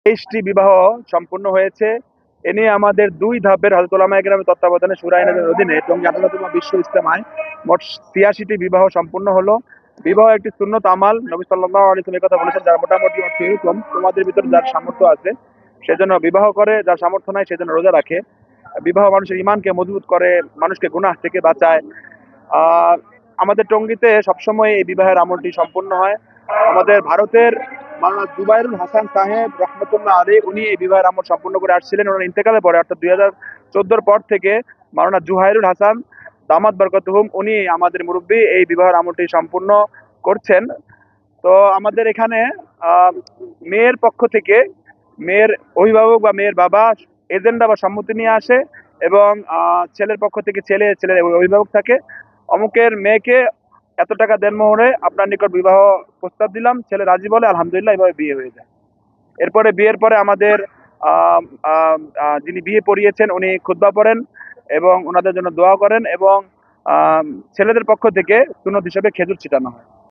23টি বিবাহ সম্পূর্ণ হয়েছে। এ নিয়ে আমাদের ২ ধাপের হযরত উলামায়ে কেরামের তত্ত্বাবধানে শুরা আইনের অধীনে টঙ্গী আঠারোতম বিশ্ব ইজতেমায় মোট ৮৬টি বিবাহ সম্পূর্ণ হলো। বিবাহ একটি সুন্নত আমাল। নবী সাল্লাল্লাহু আলাইহি ওয়াসাল্লাম কথা বলেছেন, যারা মোটামুটি অর্থ এরকম তোমাদের ভিতরে যার সামর্থ্য আছে সেজন্য বিবাহ করে, যার সামর্থ্য নাই সেজন্য রোজা রাখে। বিবাহ মানুষের ঈমানকে মজবুত করে, মানুষকে গুনাহ থেকে বাঁচায়। আহ আমাদের টঙ্গীতে সবসময় এই বিবাহের আমলটি সম্পূর্ণ হয়। আমাদের ভারতের মাওলানা জুবাইরুল হাসান সাহেব রহমতুল্লাহ আলাইহি উনি এই বিবাহের আমল সম্পূর্ণ করে আসছিলেন। ওনার ইন্তেকালের পরে অর্থাৎ 2014 পর থেকে মাওলানা জুহাইরুল হাসান দামাত বরকতুহুম উনি আমাদের মুরব্বী এই বিবাহের আমলটি সম্পূর্ণ করছেন। তো আমাদের এখানে আহ, মেয়ের পক্ষ থেকে মেয়ের অভিভাবক বা মেয়ের বাবা এজেন্ডা বা সম্মতি নিয়ে আসে, এবং ছেলের পক্ষ থেকে ছেলের অভিভাবক থাকে। অমুকের মেয়েকে এত টাকা দেন মোহরে আপনার নিকট বিবাহ প্রস্তাব দিলাম, ছেলে রাজি বলে, আলহামদুলিল্লাহ এভাবে বিয়ে হয়ে যায়। এরপরে বিয়ের পরে আমাদের আহ, আহ, যিনি বিয়ে পড়িয়েছেন উনি খুতবা পড়েন এবং ওনাদের জন্য দোয়া করেন, এবং ছেলেদের পক্ষ থেকে সুন্নত হিসেবে খেজুর ছিটানো হয়।